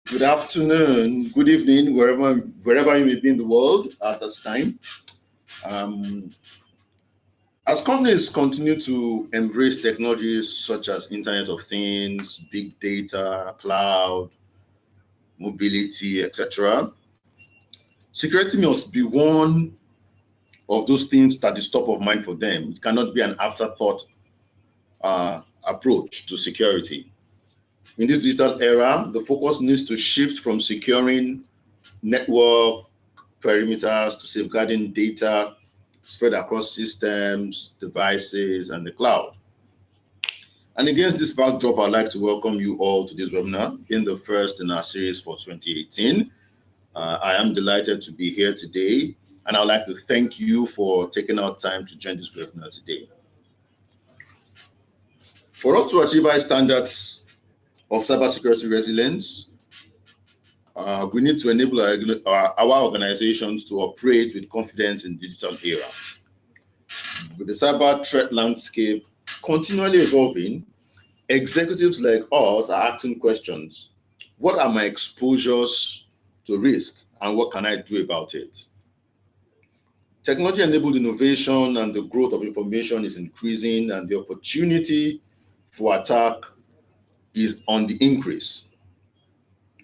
Good afternoon, good evening, wherever you may be in the world at this time. As companies continue to embrace technologies such as Internet of Things, big data, cloud, mobility, etc., security must be one of those things that is top of mind for them. It cannot be an afterthought approach to security. In this digital era, the focus needs to shift from securing network perimeters to safeguarding data spread across systems, devices, and the cloud. And against this backdrop, I'd like to welcome you all to this webinar, being the first in our series for 2018. I am delighted to be here today, and I'd like to thank you for taking out time to join this webinar today. For us to achieve high standards of cybersecurity resilience, we need to enable our organizations to operate with confidence in digital era. With the cyber threat landscape continually evolving, executives like us are asking questions. What are my exposures to risk, and what can I do about it? Technology-enabled innovation and the growth of information is increasing, and the opportunity for attack is on the increase.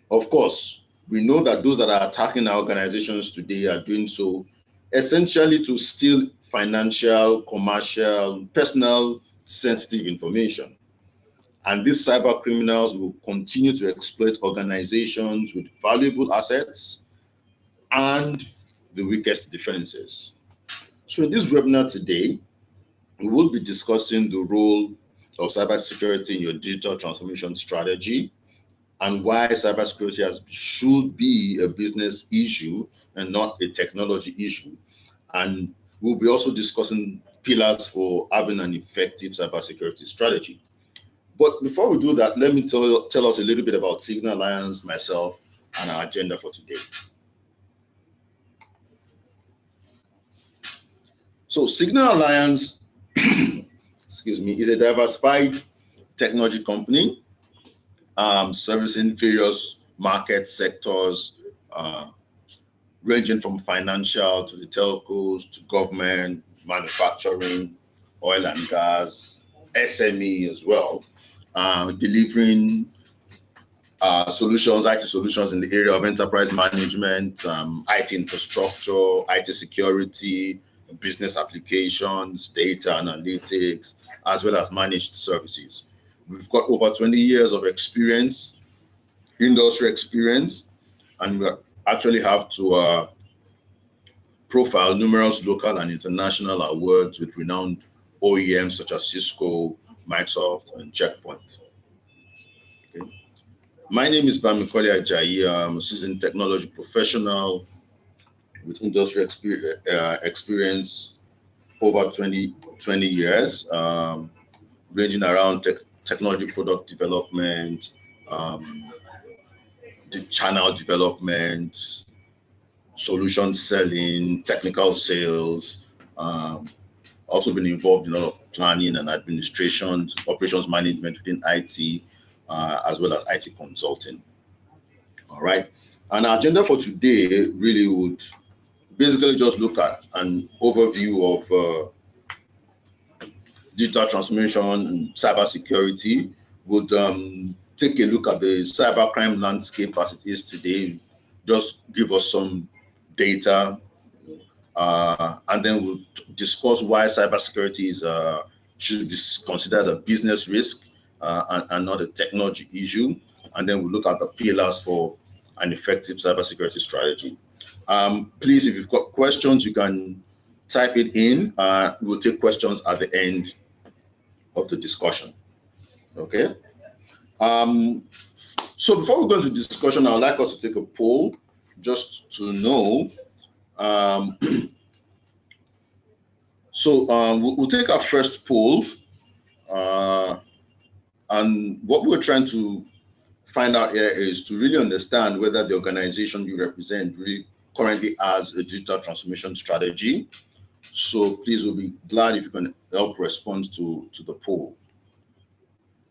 Of course, we know that those that are attacking our organizations today are doing so essentially to steal financial, commercial, personal, sensitive information. And these cyber criminals will continue to exploit organizations with valuable assets and the weakest defenses. So in this webinar today, we will be discussing the role of cybersecurity in your digital transformation strategy, and why cybersecurity should be a business issue and not a technology issue. And we'll be also discussing pillars for having an effective cybersecurity strategy. But before we do that, let me tell us a little bit about Signal Alliance, myself, and our agenda for today. So Signal Alliance, excuse me, is a diversified technology company servicing various market sectors, ranging from financial to the telcos to government, manufacturing, oil and gas, SME as well, delivering solutions, IT solutions in the area of enterprise management, IT infrastructure, IT security, business applications, data analytics, as well as managed services. We've got over 20 years of experience, industry experience, and we actually have to profile numerous local and international awards with renowned OEMs such as Cisco, Microsoft, and Checkpoint. Okay. My name is Bamikoli Ajayi. I'm a seasoned technology professional with industry experience over 20 years, ranging around technology product development, the channel development, solution selling, technical sales. Also been involved in a lot of planning and administration, operations management within IT, as well as IT consulting. All right. And our agenda for today really would basically just look at an overview of digital transformation and cybersecurity. Would take a look at the cybercrime landscape as it is today, just give us some data, and then we'll discuss why cybersecurity should be considered a business risk and not a technology issue. And then we'll look at the pillars for an effective cybersecurity strategy. Please, if you've got questions, you can type it in. We'll take questions at the end of the discussion. Okay. So before we go into discussion, I would like us to take a poll just to know. We'll take our first poll, and what we're trying to find out here is to really understand whether the organization you represent really currently has a digital transformation strategy. So please, we'll be glad if you can help respond to the poll.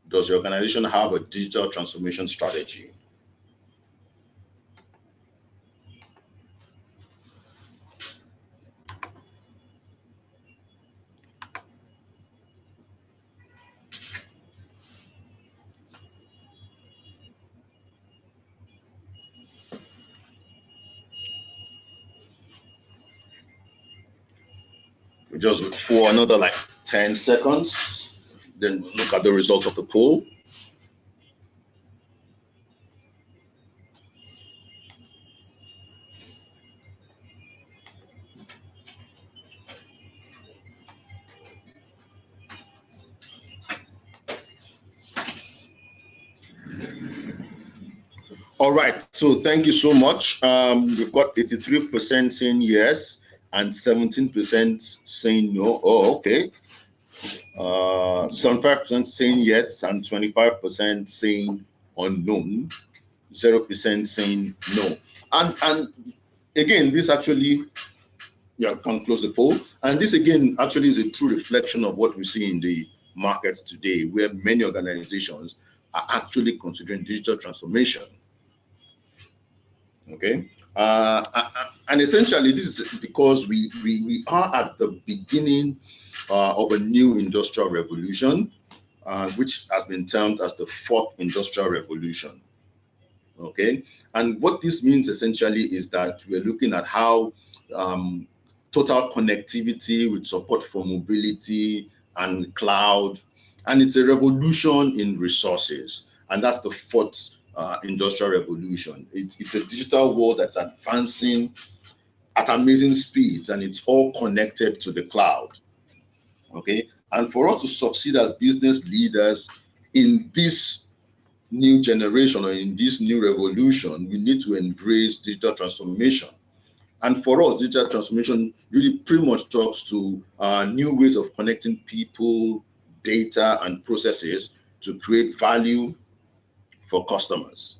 Does your organization have a digital transformation strategy? We just wait for another like 10 seconds, then look at the results of the poll. All right, so thank you so much. We've got 83% saying yes and 17% saying no. Oh, okay. 75% saying yes and 25% saying unknown. 0% saying no. And again, this actually, yeah, can close the poll. And this again actually is a true reflection of what we see in the markets today, where many organizations are actually considering digital transformation. Okay. And essentially, this is because we are at the beginning of a new industrial revolution, which has been termed as the fourth industrial revolution. Okay. And what this means essentially is that we're looking at how total connectivity with support for mobility and cloud, and it's a revolution in resources. And that's the fourth industrial revolution. It's a digital world that's advancing at amazing speeds, and it's all connected to the cloud. Okay. And for us to succeed as business leaders in this new generation or in this new revolution, we need to embrace digital transformation. And for us, digital transformation really pretty much talks to new ways of connecting people, data, and processes to create value for customers.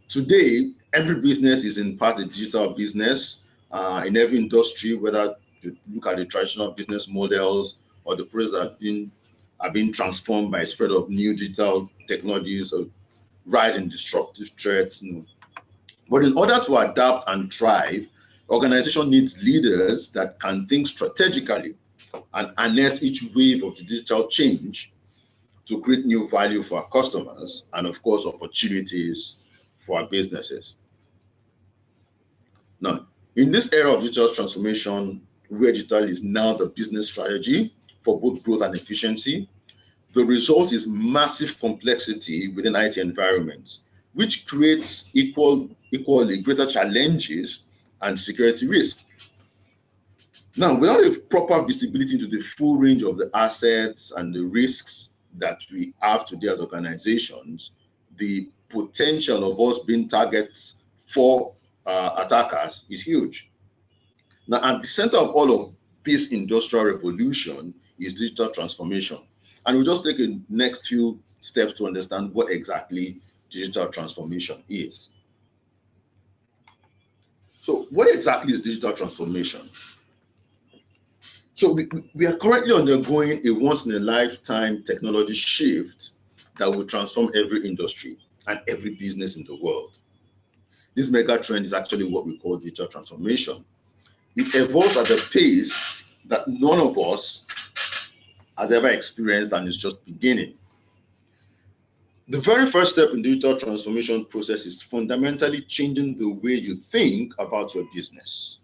Today, every business is in part a digital business. In every industry, whether you look at the traditional business models or the processes that are being transformed by spread of new digital technologies, or rise in disruptive threats. But in order to adapt and thrive, organization needs leaders that can think strategically and harness each wave of the digital change to create new value for our customers and, of course, opportunities for our businesses. Now, in this era of digital transformation, where digital is now the business strategy for both growth and efficiency, the result is massive complexity within IT environments, which creates equally greater challenges and security risk. Now, without a proper visibility into the full range of the assets and the risks that we have today as organizations, the potential of us being targets for attackers is huge. Now, at the center of all of this industrial revolution is digital transformation. And we'll just take the next few steps to understand what exactly digital transformation is. So what exactly is digital transformation? So we are currently undergoing a once-in-a-lifetime technology shift that will transform every industry and every business in the world. This mega trend is actually what we call digital transformation. It evolves at a pace that none of us has ever experienced, and is just beginning. The very first step in digital transformation process is fundamentally changing the way you think about your business.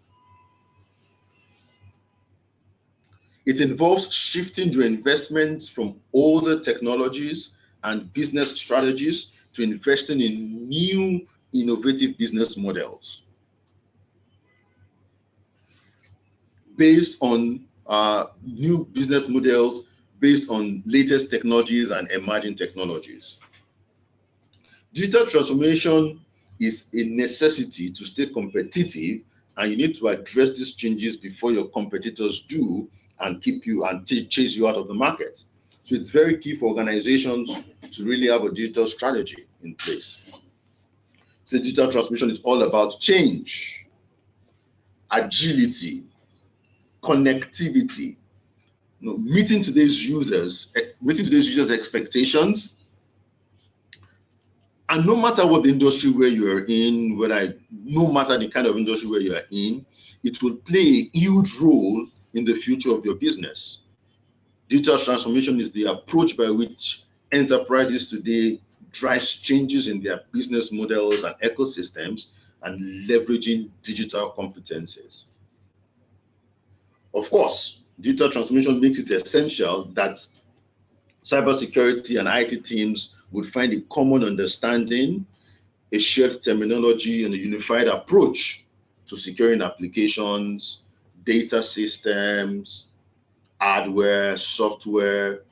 It involves shifting your investments from older technologies and business strategies to investing in new innovative business models based on new business models based on latest technologies and emerging technologies. Digital transformation is a necessity to stay competitive, and you need to address these changes before your competitors do and keep you and chase you out of the market. So it's very key for organizations to really have a digital strategy in place. So digital transformation is all about change, agility, connectivity, meeting today's users' expectations. And no matter what the industry where you are in, no matter the kind of industry where you are in, it will play a huge role in the future of your business. Digital transformation is the approach by which enterprises today drives changes in their business models and ecosystems and leveraging digital competencies. Of course, digital transformation makes it essential that cybersecurity and IT teams would find a common understanding, a shared terminology, and a unified approach to securing applications, data systems, hardware, software,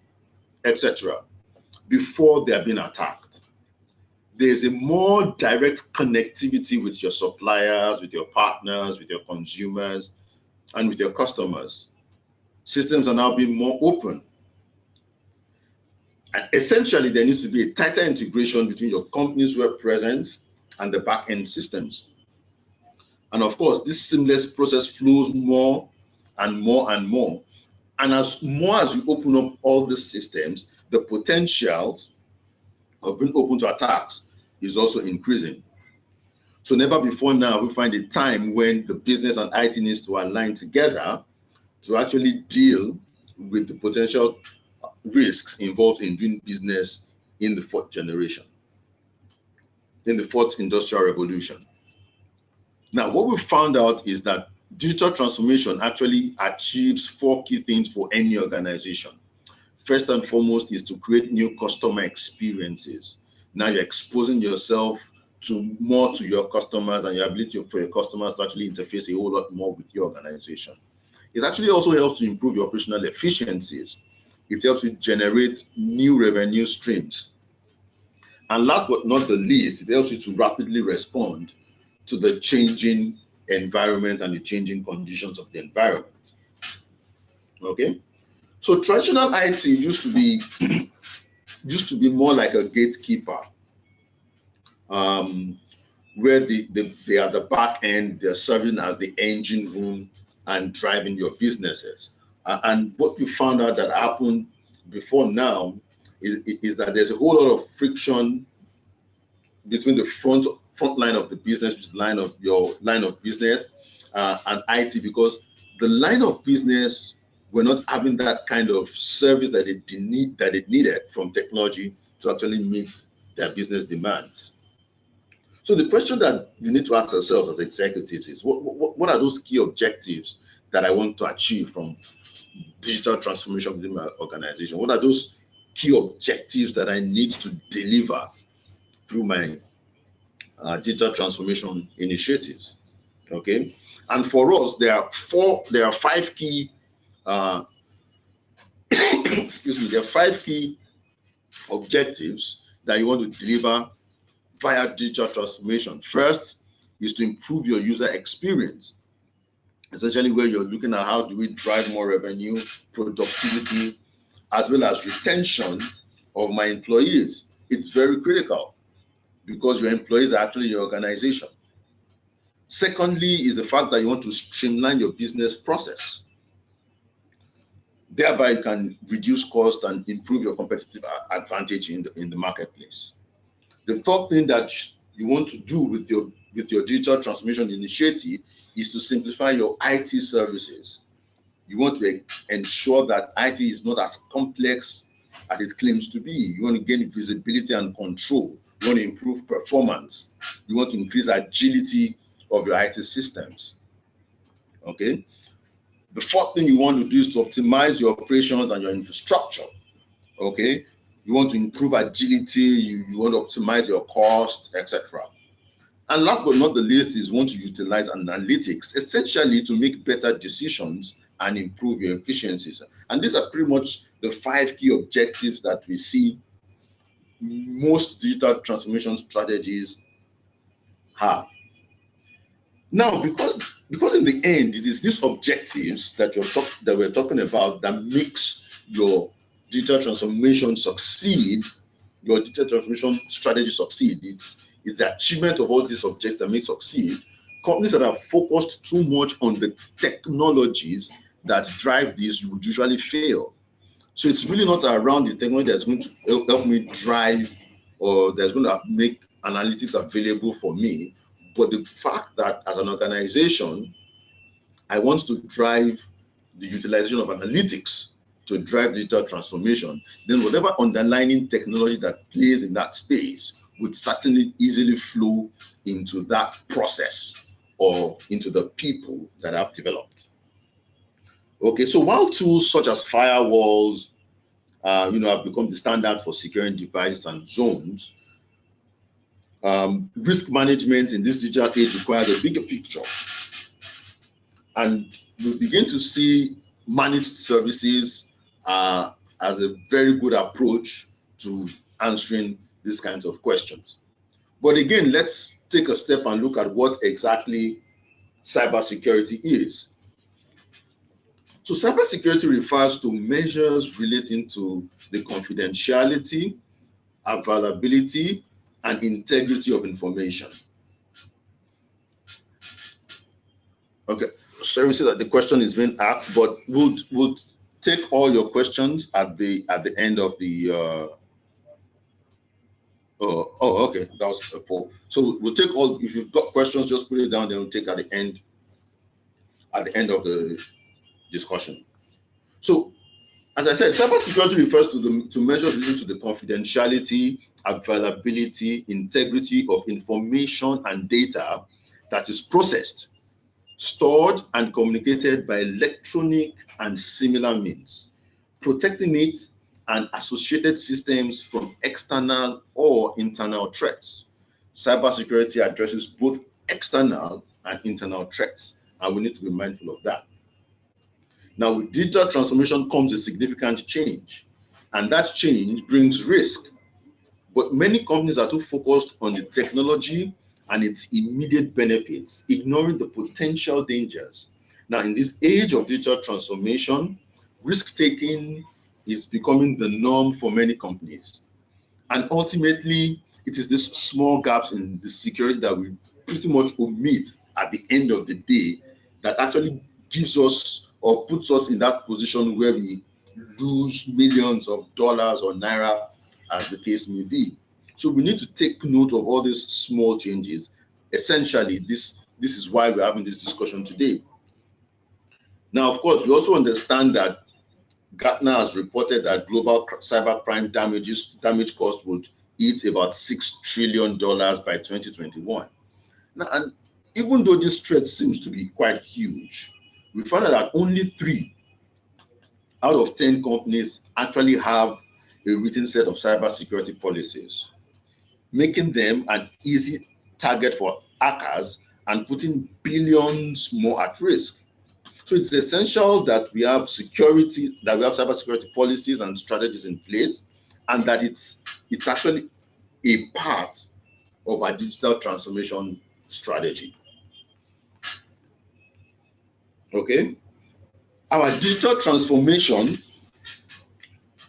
etc., before they are being attacked. There's a more direct connectivity with your suppliers, with your partners, with your consumers, and with your customers. Systems are now being more open. And essentially, there needs to be a tighter integration between your company's web presence and the back-end systems. And of course, this seamless process flows more and more and more. And as more as you open up all the systems, the potentials of being open to attacks is also increasing. So never before now we find a time when the business and IT needs to align together to actually deal with the potential risks involved in doing business in the fourth generation, in the fourth industrial revolution. Now, what we found out is that digital transformation actually achieves 4 key things for any organization. First and foremost is to create new customer experiences. Now you're exposing yourself to your customers and your ability for your customers to actually interface a whole lot more with your organization. It actually also helps to improve your operational efficiencies. It helps you generate new revenue streams. And last but not the least, it helps you to rapidly respond to the changing environment and the changing conditions of the environment. Okay? So traditional IT used to be more like a gatekeeper, where they are the back end, they're serving as the engine room and driving your businesses. And what you found out that happened before now is that there's a whole lot of friction between the front line of the business, which is your line of business, and IT, because the line of business were not having that kind of service that it needed from technology to actually meet their business demands. So the question that you need to ask yourselves as executives is, what are those key objectives that I want to achieve from digital transformation within my organization? What are those key objectives that I need to deliver through my digital transformation initiatives? Okay, and for us, there are 5 key there are 5 key objectives that you want to deliver via digital transformation. First is to improve your user experience, essentially where you're looking at how do we drive more revenue, productivity, as well as retention of my employees. It's very critical because your employees are actually your organization. Secondly is the fact that you want to streamline your business process. Thereby, you can reduce cost and improve your competitive advantage in the marketplace. The third thing that you want to do with your digital transformation initiative is to simplify your IT services. You want to ensure that IT is not as complex as it claims to be. You want to gain visibility and control. You want to improve performance. You want to increase agility of your IT systems. Okay. The fourth thing you want to do is to optimize your operations and your infrastructure. Okay. You want to improve agility. You want to optimize your cost, etc. And last but not the least is want to utilize analytics, essentially to make better decisions and improve your efficiencies. And these are pretty much the 5 key objectives that we see most digital transformation strategies have. Now, because in the end, it is these objectives that we're talking about that makes your digital transformation succeed, your digital transformation strategy succeed. It's the achievement of all these objectives that may succeed. Companies that are focused too much on the technologies that drive these would usually fail. So it's really not around the technology that's going to help me drive or that's going to make analytics available for me, but the fact that as an organization, I want to drive the utilization of analytics to drive digital transformation, then whatever underlying technology that plays in that space would certainly easily flow into that process or into the people that I've developed. Okay, so while tools such as firewalls, have become the standard for securing devices and zones, risk management in this digital age requires a bigger picture. And we begin to see managed services as a very good approach to answering these kinds of questions. But again, let's take a step and look at what exactly cybersecurity is. So cybersecurity refers to measures relating to the confidentiality, availability, and integrity of information. Okay, sorry, see that the question is being asked, but we'll take all your questions at the end of the. Okay, that was a poll. So we'll take all. If you've got questions, just put it down. Then we'll take at the end of the discussion. So, as I said, cybersecurity refers to measures related to the confidentiality, availability, integrity of information and data that is processed, stored, and communicated by electronic and similar means, protecting it and associated systems from external or internal threats. Cybersecurity addresses both external and internal threats, and we need to be mindful of that. Now, with digital transformation comes a significant change, and that change brings risk. But many companies are too focused on the technology and its immediate benefits, ignoring the potential dangers. Now, in this age of digital transformation, risk-taking is becoming the norm for many companies. And ultimately, it is these small gaps in the security that we pretty much omit at the end of the day that actually gives us or puts us in that position where we lose millions of dollars or naira, as the case may be. So we need to take note of all these small changes. Essentially, this is why we're having this discussion today. Now, of course, we also understand that Gartner has reported that global cybercrime damage cost would hit about $6 trillion by 2021. Now, and even though this threat seems to be quite huge, we found out that only 3 out of 10 companies actually have a written set of cybersecurity policies, making them an easy target for hackers and putting billions more at risk. So it's essential that we have cybersecurity policies and strategies in place, and that it's actually a part of our digital transformation strategy. Okay? Our digital transformation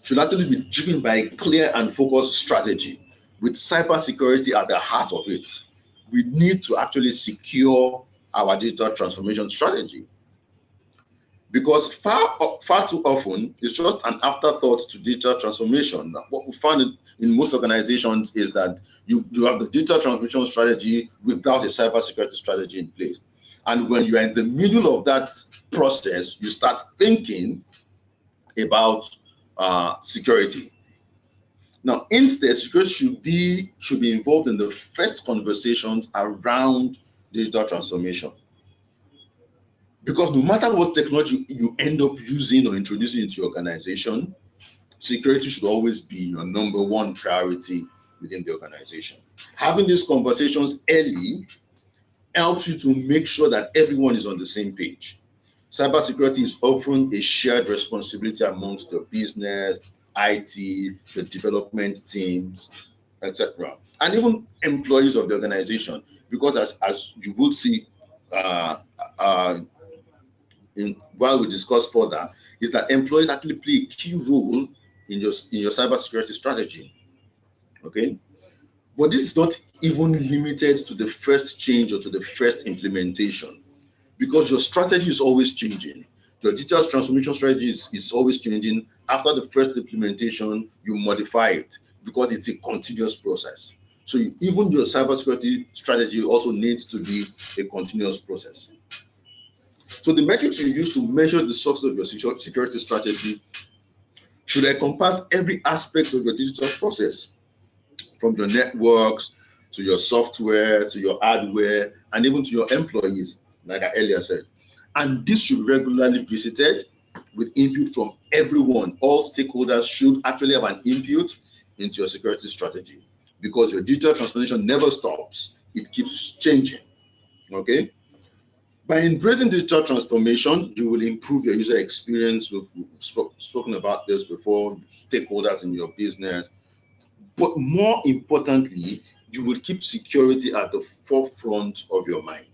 should actually be driven by a clear and focused strategy with cybersecurity at the heart of it. We need to actually secure our digital transformation strategy, because far too often it's just an afterthought to digital transformation. What we find in most organizations is that you have the digital transformation strategy without a cybersecurity strategy in place. And when you are in the middle of that process, you start thinking about security. Now, instead, security should be involved in the first conversations around digital transformation. Because no matter what technology you end up using or introducing into your organization, security should always be your number one priority within the organization. Having these conversations early helps you to make sure that everyone is on the same page. Cybersecurity is often a shared responsibility amongst the business, IT, the development teams, etc., and even employees of the organization. Because as you will see while we discuss further, is that employees actually play a key role in your cybersecurity strategy. Okay, but this is not even limited to the first change or to the first implementation, because your strategy is always changing. Your digital transformation strategy is always changing. After the first implementation, you modify it because it's a continuous process. So even your cybersecurity strategy also needs to be a continuous process. So the metrics you use to measure the success of your security strategy should encompass every aspect of your digital process, from your networks to your software to your hardware and even to your employees, like I earlier said. And this should be regularly visited with input from everyone. All stakeholders should actually have an input into your security strategy, because your digital transformation never stops. It keeps changing, okay? By embracing digital transformation, you will improve your user experience. We've spoken about this before, stakeholders in your business. But more importantly, you will keep security at the forefront of your mind.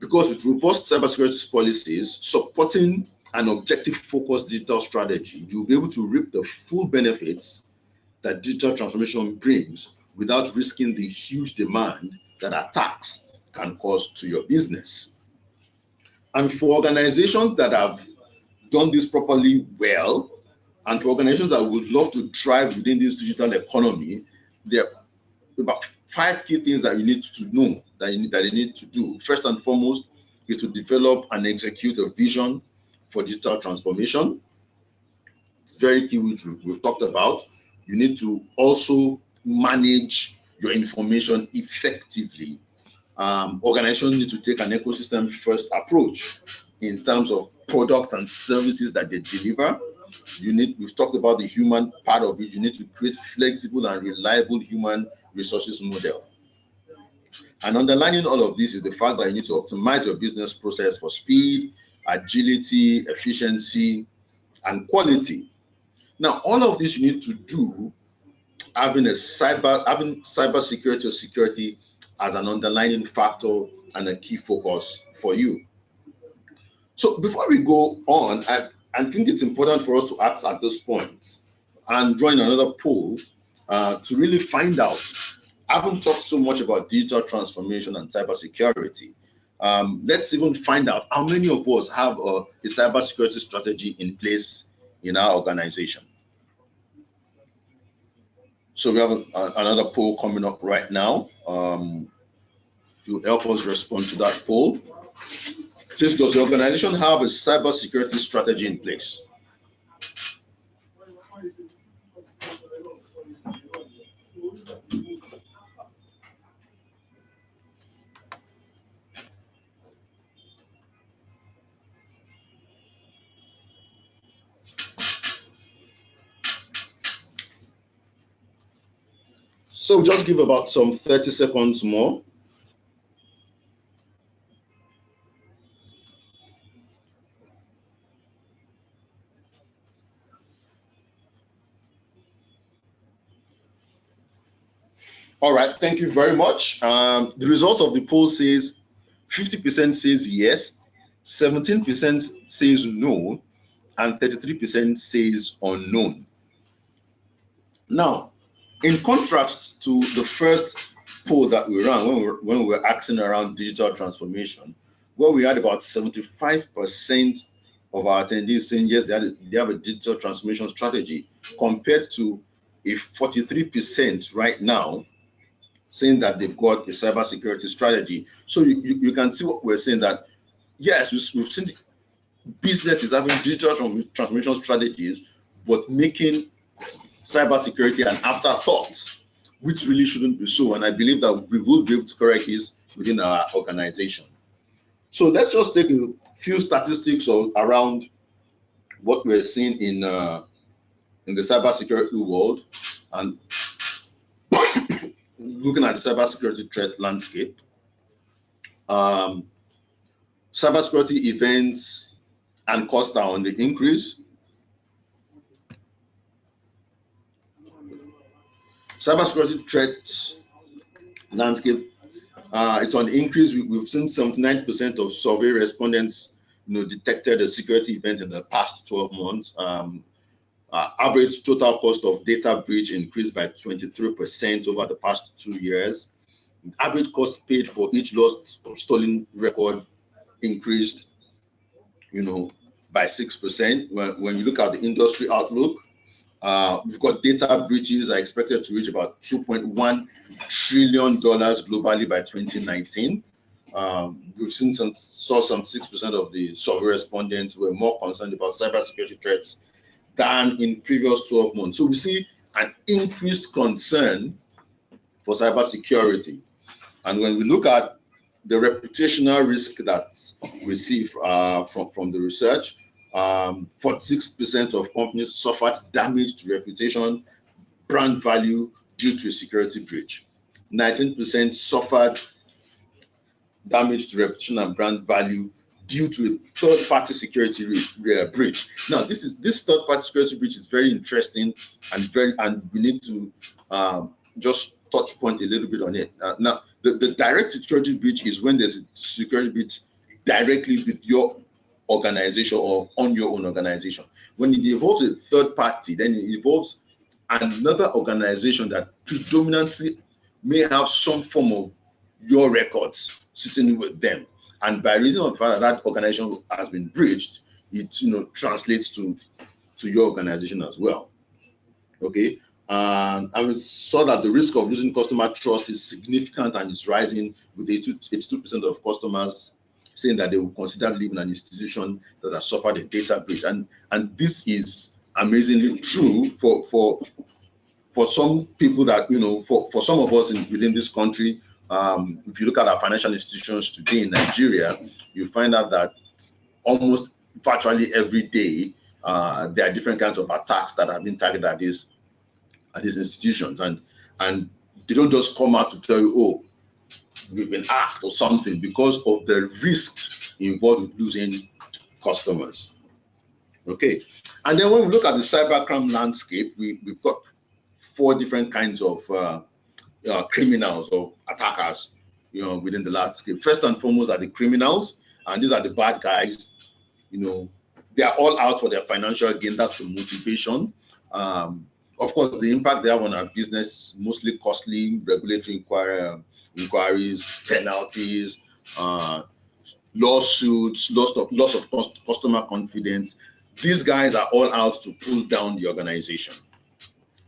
Because with robust cybersecurity policies supporting an objective-focused digital strategy, you'll be able to reap the full benefits that digital transformation brings without risking the huge demand that attacks can cause to your business. And for organizations that have done this properly well, and for organizations that would love to thrive within this digital economy, there are about 5 key things that you need to know, that you need to do. First and foremost is to develop and execute a vision for digital transformation. It's very key, which we've talked about. You need to also manage your information effectively. Organizations need to take an ecosystem first approach in terms of products and services that they deliver. We've talked about the human part of it. You need to create flexible and reliable human resources model. And underlining all of this is the fact that you need to optimize your business process for speed, agility, efficiency, and quality. Now, all of this you need to do having cybersecurity or security as an underlying factor and a key focus for you. So before we go on, I think it's important for us to ask at this point and join another poll to really find out. I haven't talked so much about digital transformation and cybersecurity. Let's even find out how many of us have a cybersecurity strategy in place in our organization. So we have another poll coming up right now. To help us respond to that poll. It says, does the organization have a cybersecurity strategy in place? So just give about some 30 seconds more. All right, thank you very much. The results of the poll says 50% says yes, 17% says no, and 33% says unknown. Now, in contrast to the first poll that we ran when we were asking around digital transformation, where we had about 75% of our attendees saying yes, they have a digital transformation strategy, compared to a 43% right now saying that they've got a cybersecurity strategy. So you can see what we're saying, that yes, we've seen businesses having digital transformation strategies, but making cybersecurity an afterthought, which really shouldn't be so. And I believe that we will be able to correct this within our organization. So let's just take a few statistics around what we're seeing in the cybersecurity world, and looking at the cybersecurity threat landscape. Cybersecurity events and costs are on the increase. Cybersecurity threat landscape, it's on the increase. We've seen 79% of survey respondents, detected a security event in the past 12 months. Average total cost of data breach increased by 23% over the past 2 years. Average cost paid for each lost or stolen record increased, by 6%. When you look at the industry outlook, we've got data breaches are expected to reach about $2.1 trillion globally by 2019. We've saw some 6% of the survey respondents were more concerned about cybersecurity threats than in previous 12 months. So we see an increased concern for cybersecurity. And when we look at the reputational risk that we see from the research, 46% of companies suffered damage to reputation, brand value due to a security breach. 19% suffered damage to reputation and brand value due to a third-party security breach. Now, this third-party security breach is very interesting and we need to just touch point a little bit on it. Now, the direct security breach is when there's a security breach directly with your organization or on your own organization. When it involves a third party, then it involves another organization that predominantly may have some form of your records sitting with them, and by reason of the fact that organization has been breached, it translates to your organization as well. Okay, and we saw that the risk of losing customer trust is significant and is rising, with 82% of customers saying that they will consider leaving an institution that has suffered a data breach, and this is amazingly true for some people that for some of us within this country. If you look at our financial institutions today in Nigeria, you find out that almost virtually every day there are different kinds of attacks that have been targeted at these institutions, and they don't just come out to tell you, oh, we've been hacked or something, because of the risk involved with losing customers. Okay, and then when we look at the cybercrime landscape, we've got 4 different kinds of criminals or attackers, within the landscape. First and foremost are the criminals, and these are the bad guys. They are all out for their financial gain. That's the motivation. Of course, the impact they have on our business, mostly costly regulatory inquiries, penalties, lawsuits, loss of customer confidence. These guys are all out to pull down the organization.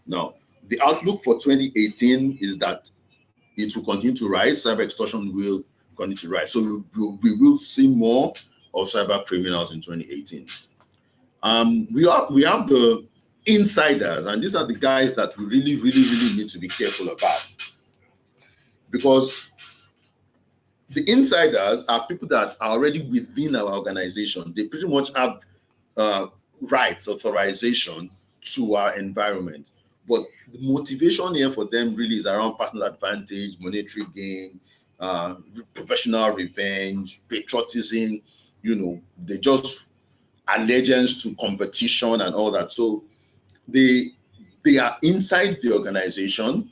Now, the outlook for 2018 is that it will continue to rise. Cyber extortion will continue to rise. So we will see more of cyber criminals in 2018. We have the insiders, and these are the guys that we really, really, really need to be careful about, because the insiders are people that are already within our organization. They pretty much have rights, authorization to our environment. But the motivation here for them really is around personal advantage, monetary gain, professional revenge, patriotism. They just allegiance to competition and all that. So they are inside the organization,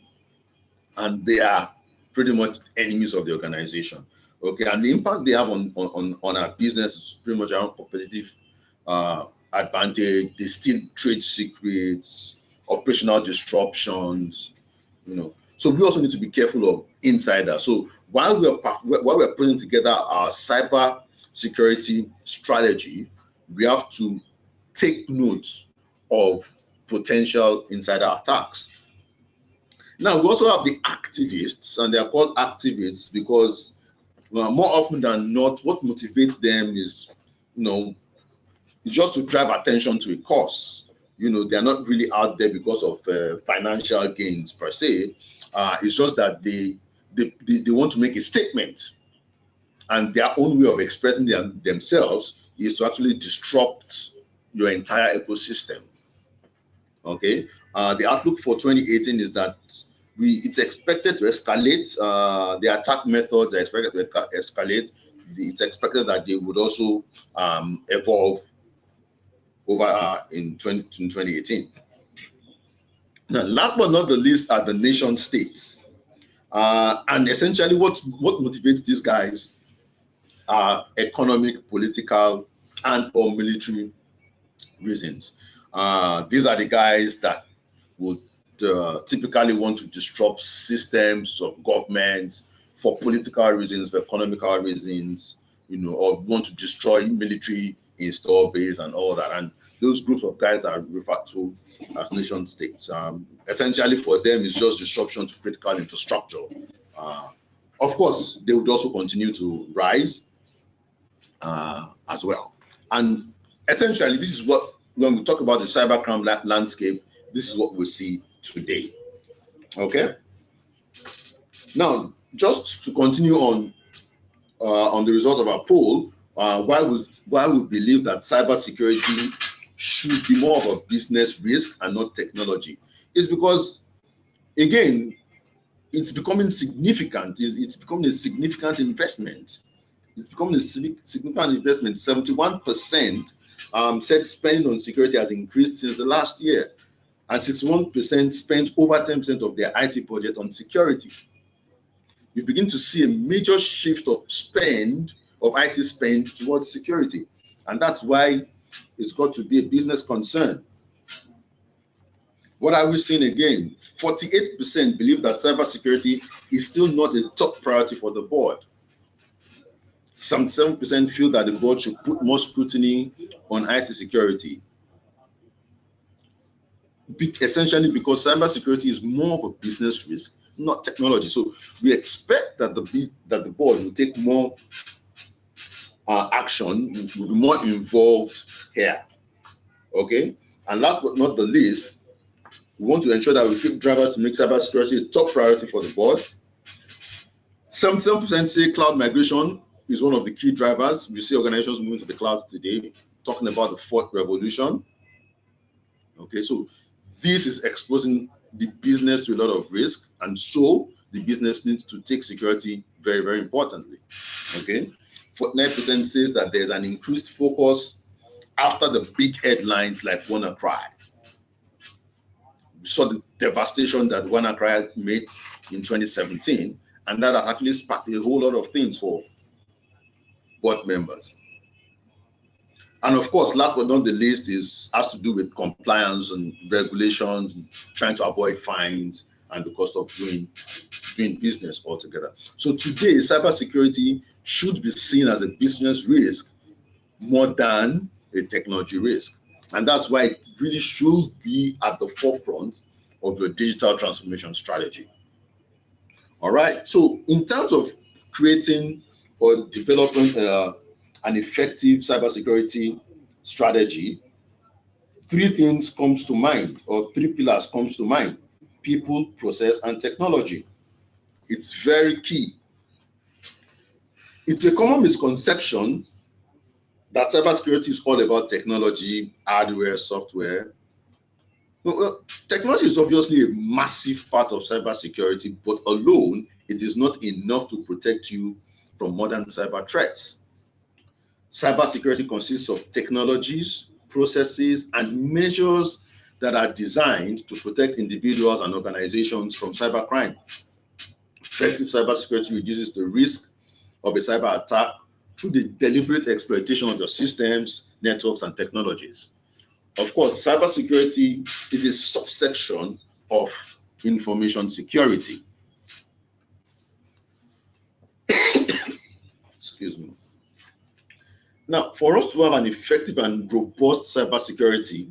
and they are pretty much enemies of the organization. Okay, and the impact they have on our business is pretty much around competitive advantage. They steal trade secrets, operational disruptions. So we also need to be careful of insiders. So while we're putting together our cyber security strategy, we have to take note of potential insider attacks. Now, we also have the activists, and they are called activists because more often than not, what motivates them is, just to drive attention to a cause. They're not really out there because of financial gains per se. It's just that they want to make a statement, and their own way of expressing themselves is to actually disrupt your entire ecosystem. Okay, the outlook for 2018 is that it's expected to escalate. The attack methods are expected to escalate. It's expected that they would also evolve over in 2018. Now, last but not the least are the nation states. And essentially what motivates these guys are economic, political, and or military reasons. These are the guys that would typically want to disrupt systems of government for political reasons, for economical reasons, or want to destroy military install base and all that. And those groups of guys are referred to as nation states. Essentially for them, it's just disruption to critical infrastructure. Of course, they would also continue to rise as well. And essentially, this is what, when we talk about the cybercrime landscape, this is what we see today. Okay? Now, just to continue on on the results of our poll, why we believe that cybersecurity should be more of a business risk and not technology, is because, again, it's becoming significant. It's becoming a significant investment. It's becoming a significant investment. 71% said spending on security has increased since the last year, and 61% spent over 10% of their IT budget on security. You begin to see a major shift of IT spend towards security, and that's why it's got to be a business concern. What are we seeing again? 48% believe that cybersecurity is still not a top priority for the board. Some 7% feel that the board should put more scrutiny on IT security, essentially because cybersecurity is more of a business risk, not technology. So we expect that the board will take more action, will be more involved here. Okay, and last but not the least, we want to ensure that we keep drivers to make cybersecurity a top priority for the board. 77% say cloud migration is one of the key drivers. We see organizations moving to the clouds today, talking about the fourth revolution. Okay, so this is exposing the business to a lot of risk, and so the business needs to take security very, very importantly. Okay, 49% says that there's an increased focus after the big headlines like WannaCry. We saw the devastation that WannaCry made in 2017, and that has actually sparked a whole lot of things for board members. And of course, last but not the least, has to do with compliance and regulations, and trying to avoid fines and the cost of doing business altogether. So today, cybersecurity should be seen as a business risk more than a technology risk. And that's why it really should be at the forefront of your digital transformation strategy. All right. So in terms of creating or developing an effective cybersecurity strategy, three things comes to mind, or three pillars comes to mind: people, process, and technology. It's very key. It's a common misconception that cybersecurity is all about technology, hardware, software. No, technology is obviously a massive part of cybersecurity, but alone, it is not enough to protect you from modern cyber threats. Cybersecurity consists of technologies, processes, and measures that are designed to protect individuals and organizations from cybercrime. Effective cybersecurity reduces the risk of a cyber attack through the deliberate exploitation of your systems, networks, and technologies. Of course, cybersecurity is a subsection of information security. Excuse me. Now, for us to have an effective and robust cybersecurity,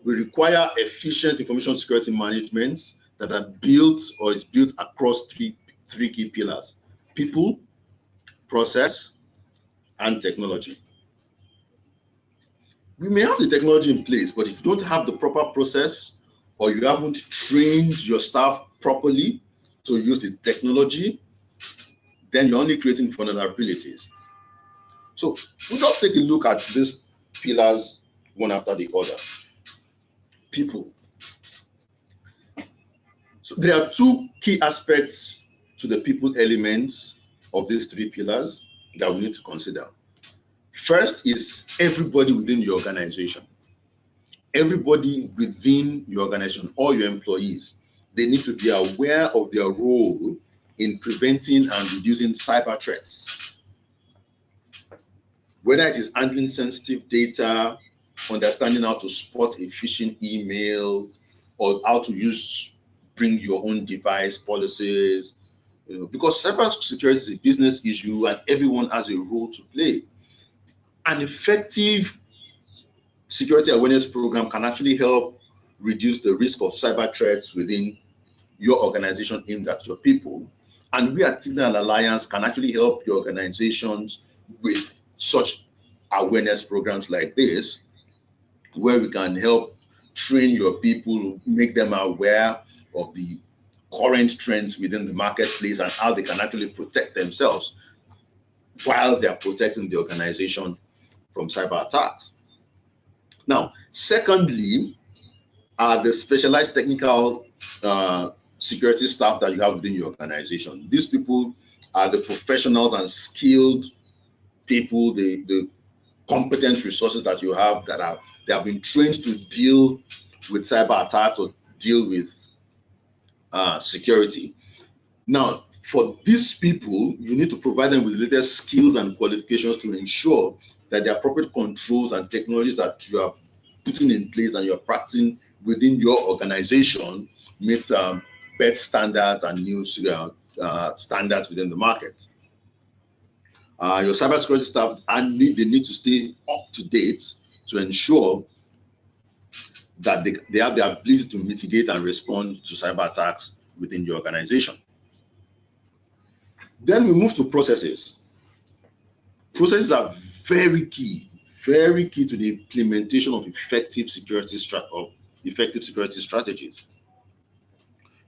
we require efficient information security management that are built or is built across three key pillars: people, process, and technology. We may have the technology in place, but if you don't have the proper process, or you haven't trained your staff properly to use the technology, then you're only creating vulnerabilities. So we'll just take a look at these pillars one after the other. People. So there are two key aspects to the people elements of these three pillars that we need to consider. First is everybody within your organization. Everybody within your organization, all your employees, they need to be aware of their role in preventing and reducing cyber threats. Whether it is handling sensitive data, understanding how to spot a phishing email, or how to bring your own device policies, because cybersecurity is a business issue and everyone has a role to play. An effective security awareness program can actually help reduce the risk of cyber threats within your organization aimed at your people. And we at Signal Alliance can actually help your organizations with such awareness programs like this, where we can help train your people, make them aware of the current trends within the marketplace and how they can actually protect themselves. while they are protecting the organization from cyber attacks. Now, secondly, are the specialized technical security staff that you have within your organization. These people are the professionals and skilled people, the competent resources that you have they have been trained to deal with cyber attacks or deal with security. Now, for these people, you need to provide them with the latest skills and qualifications to ensure that the appropriate controls and technologies that you are putting in place and you're practicing within your organization meets best standards and new standards within the market. Your cybersecurity staff they need to stay up to date to ensure that they have the ability to mitigate and respond to cyber attacks within the organization. Then we move to processes. Processes are very key to the implementation of effective security strategies.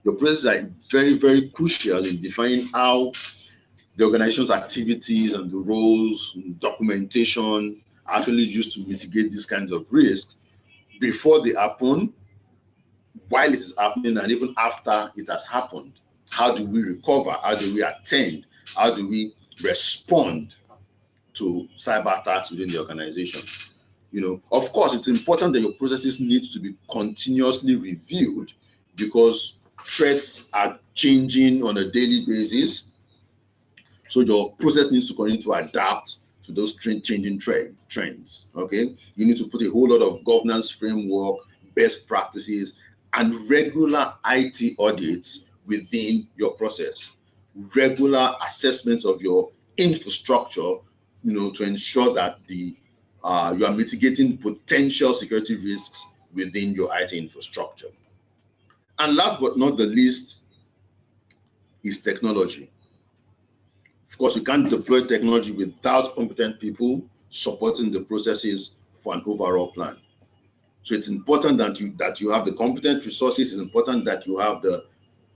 Your processes are very, very crucial in defining how the organization's activities and the roles and documentation are actually used to mitigate these kinds of risks before they happen, while it is happening, and even after it has happened. How do we recover? How do we attend? How do we respond to cyber attacks within the organization? Of course, it's important that your processes need to be continuously reviewed because threats are changing on a daily basis. So your process needs to continue to adapt to those changing trends. Okay, you need to put a whole lot of governance framework, best practices, and regular IT audits within your process. Regular assessments of your infrastructure, to ensure that you are mitigating potential security risks within your IT infrastructure. And last but not the least is technology. Of course, you can't deploy technology without competent people supporting the processes for an overall plan. So it's important that you have the competent resources. It's important that you have the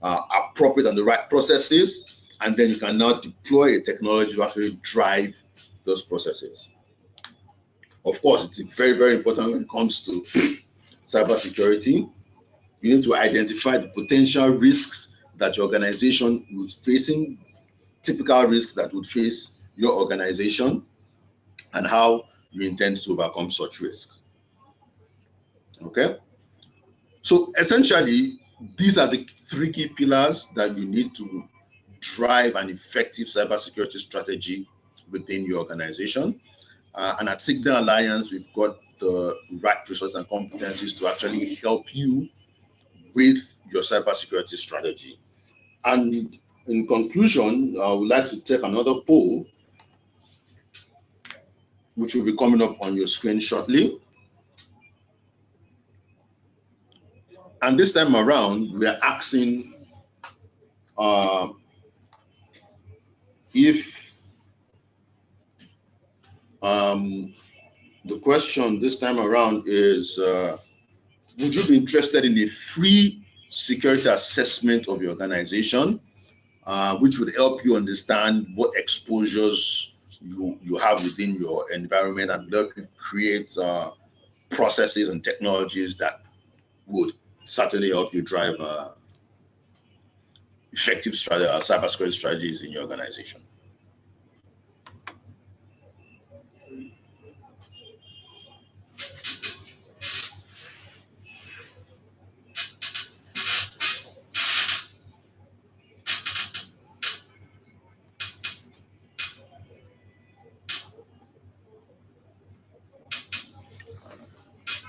appropriate and the right processes, and then you can now deploy a technology to actually drive those processes. Of course, it's very, very important when it comes to cybersecurity. You need to identify the potential risks that your organization is facing, typical risks that would face your organization, and how you intend to overcome such risks. Okay? So essentially, these are the three key pillars that you need to drive an effective cybersecurity strategy within your organization. And at Signal Alliance, we've got the right resources and competencies to actually help you with your cybersecurity strategy. And in conclusion, I would like to take another poll, which will be coming up on your screen shortly. And this time around, we are asking if the question this time around is, would you be interested in a free security assessment of your organization, which would help you understand what exposures you have within your environment and help you create processes and technologies that would certainly help you drive effective cybersecurity strategies in your organization?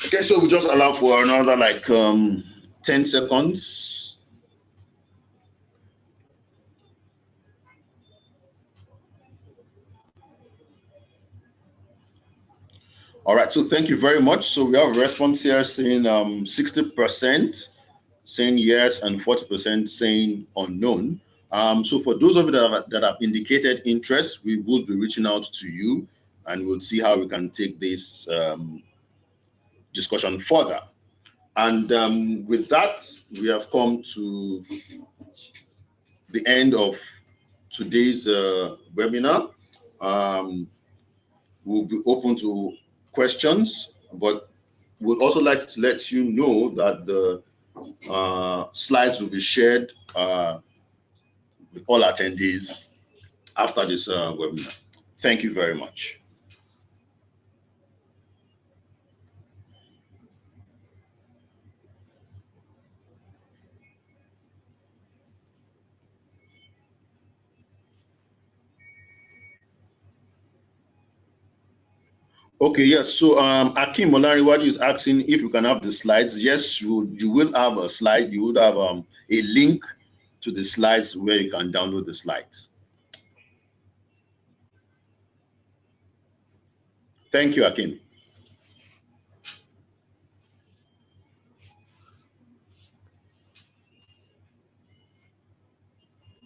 Okay, so we just allow for another 10 seconds. All right, so thank you very much. So we have a response here saying 60% saying yes and 40% saying unknown. So for those of you that have indicated interest, we will be reaching out to you and we'll see how we can take this discussion further. And with that, we have come to the end of today's webinar. We'll be open to questions, but we'd also like to let you know that the slides will be shared with all attendees after this webinar. Thank you very much. Okay, yes. So Akim Olariwaju is asking if you can have the slides. Yes, you will have a slide. You would have a link to the slides where you can download the slides. Thank you, Akim.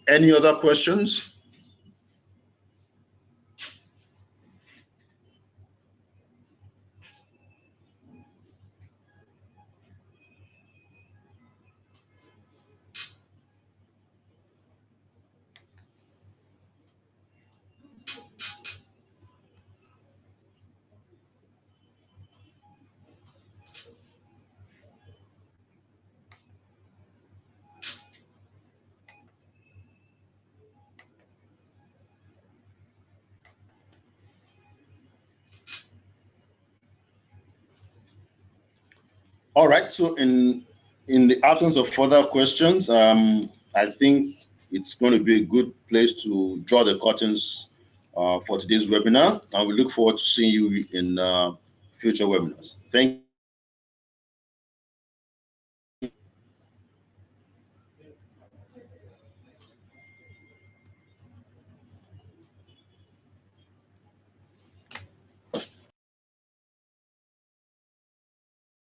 Any other questions? All right. So in the absence of further questions, I think it's going to be a good place to draw the curtains for today's webinar, and we look forward to seeing you in future webinars. Thank you.